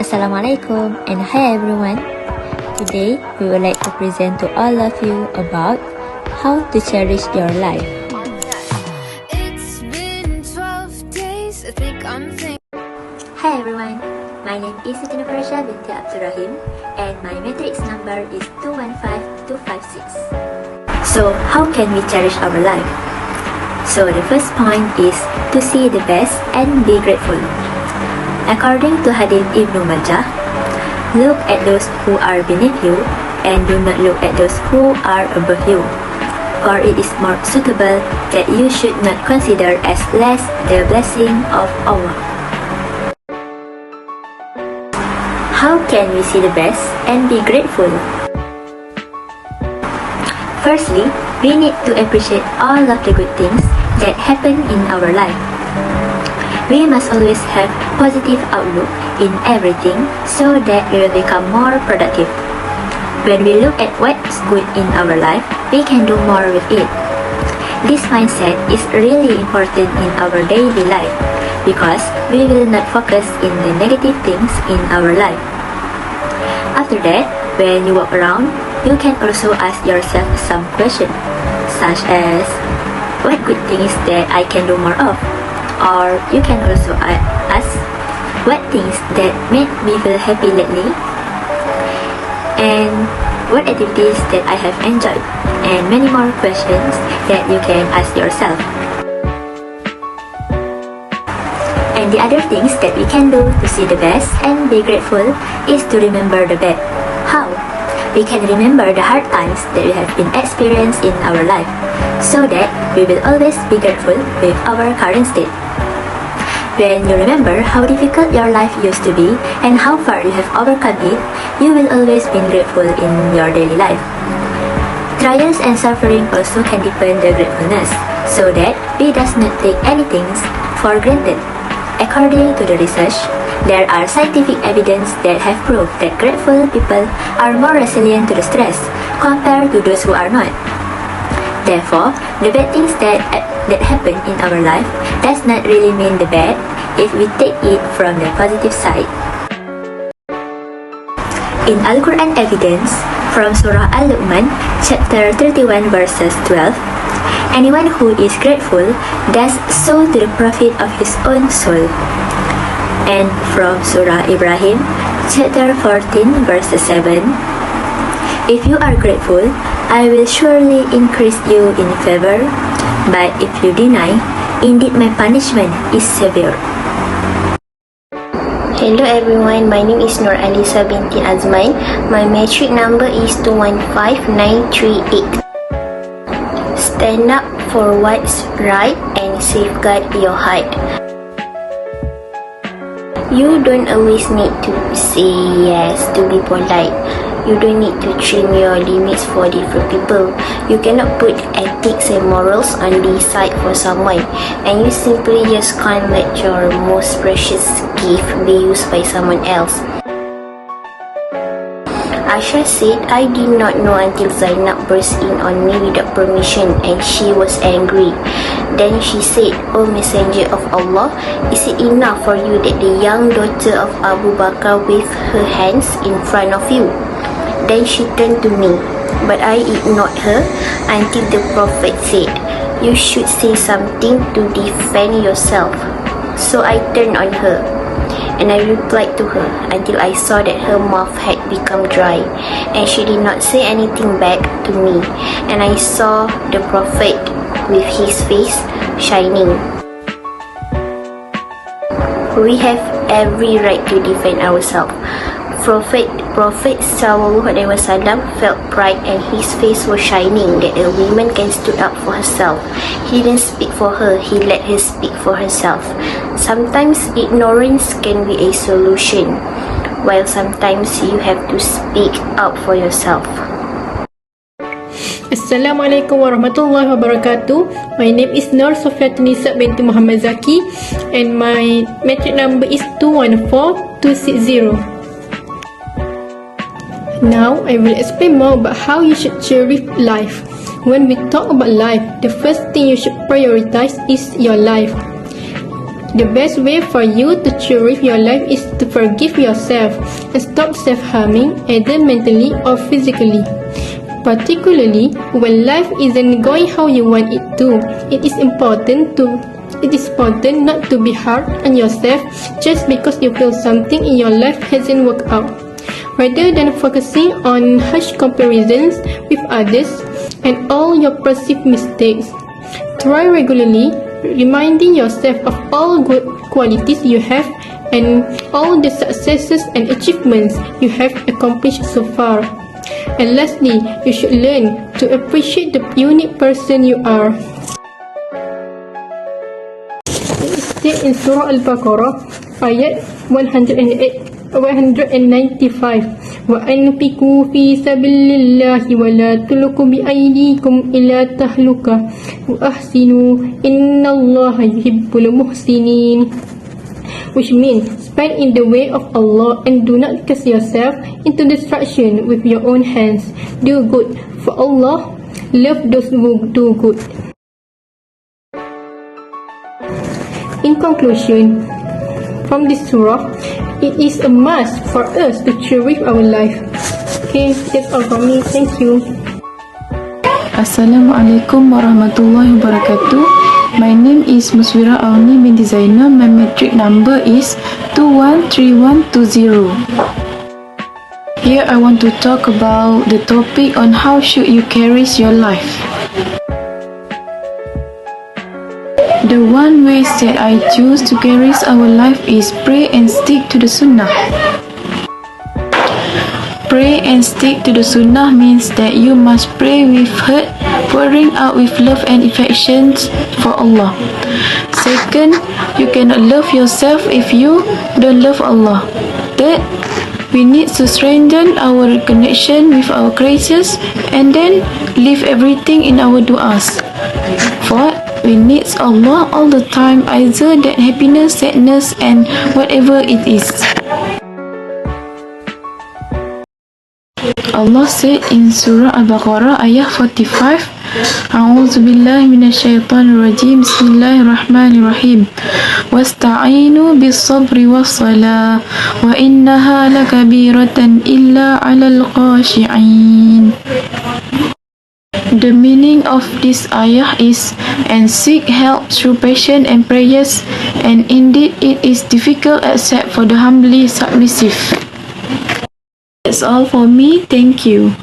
Assalamualaikum and hi everyone. Today we would like to present to all of you about how to cherish your life. It's been 12 days, I think I'm thinking. Hi everyone, my name is Siti Nufarsha binti Abdurrahim and my matrix number is 215256. So how can we cherish our life? So the first point is to see the best and be grateful. According to Hadith Ibn Majah, look at those who are beneath you and do not look at those who are above you. For it is more suitable that you should not consider as less the blessing of Allah. How can we see the best and be grateful? Firstly, we need to appreciate all of the good things that happen in our life. We must always have positive outlook in everything so that we will become more productive. When we look at what's good in our life, we can do more with it. This mindset is really important in our daily life because we will not focus in the negative things in our life. After that, when you walk around, you can also ask yourself some questions such as, what good things that I can do more of? Or you can also ask, what things that made me feel happy lately? And what activities that I have enjoyed? And many more questions that you can ask yourself. And the other things that we can do to see the best and be grateful is to remember the bad. How? We can remember the hard times that we have been experienced in our life so that we will always be grateful with our current state. When you remember how difficult your life used to be and how far you have overcome it, you will always be grateful in your daily life. Trials and suffering also can deepen the gratefulness so that we does not take anything for granted. According to the research, there are scientific evidence that have proved that grateful people are more resilient to the stress compared to those who are not. Therefore, the bad things that happen in our life does not really mean the bad if we take it from the positive side. In Al-Quran evidence from Surah Al-Luqman, chapter 31 verses 12, anyone who is grateful does so to the profit of his own soul. And from Surah Ibrahim, chapter 14 verses 7, if you are grateful, I will surely increase you in favor, but if you deny, indeed my punishment is severe. Hello everyone, my name is Nur Alisa binti Azman. My matric number is 215938. Stand up for what's right and safeguard your heart. You don't always need to say yes to be polite. You don't need to trim your limits for different people. You cannot put ethics and morals on the side for someone, and you simply just can't let your most precious gift be used by someone else. Asha said, I did not know until Zainab burst in on me without permission and she was angry. Then she said, O Messenger of Allah, is it enough for you that the young daughter of Abu Bakr waved her hands in front of you? Then she turned to me, but I ignored her until the Prophet said, you should say something to defend yourself. So I turned on her, and I replied to her until I saw that her mouth had become dry, and she did not say anything back to me, and I saw the Prophet with his face shining. We have every right to defend ourselves. Prophet Sallallahu Alaihi Wasallam felt pride and his face was shining that a woman can stood up for herself. He didn't speak for her, he let her speak for herself. Sometimes ignorance can be a solution, while sometimes you have to speak up for yourself. Assalamualaikum warahmatullahi wabarakatuh. My name is Nur Sofiatunisa binti Muhammad Zaki and my matric number is 214260. Now I will explain more about how you should cherish life. When we talk about life, the first thing you should prioritize is your life. The best way for you to cherish your life is to forgive yourself and stop self-harming either mentally or physically. Particularly when life isn't going how you want it to, it is important not to be hard on yourself just because you feel something in your life hasn't worked out. Rather than focusing on harsh comparisons with others and all your perceived mistakes, try regularly reminding yourself of all good qualities you have and all the successes and achievements you have accomplished so far. And lastly, you should learn to appreciate the unique person you are. It is stated in Surah Al-Baqarah, ayat 195. وَأَنْفِقُوا فِي سَبِيلِ اللَّهِ وَلَا تُلْقُوا بِأَيْدِيكُمْ إِلَى تَهْلُكَةٍ وَأَحْسِنُوا إِنَّ اللَّهَ يُحِبُّ الْمُحْسِنِينَ, which means spend in the way of Allah and do not cast yourself into destruction with your own hands. Do good, for Allah loves those who do good. In conclusion, from this surah, it is a must for us to cherish our life. Okay, that's all from me. Thank you. Assalamualaikum warahmatullahi wabarakatuh. My name is Muswira Auni binti Zainal. My metric number is 213120. Here I want to talk about the topic on how should you cherish your life. The one way that I choose to cherish our life is pray and stick to the sunnah. Pray and stick to the sunnah means that you must pray with heart, pouring out with love and affections for Allah. Second, you cannot love yourself if you don't love Allah. Third, we need to strengthen our connection with our creators and then leave everything in our du'as. Fourth, we need Allah all the time, either that happiness, sadness and whatever it is. Allah said in Surah Al-Baqarah ayah 45, A'udzu billahi minasyaitonir rajim. Bismillahirrahmanirrahim. Wasta'inu bis-sabri was-salah wa innaha lakabiratan illa 'alal khashi'in. The meaning of this ayah is, and seek help through patience and prayers, and indeed it is difficult except for the humbly submissive. That's all for me. Thank you.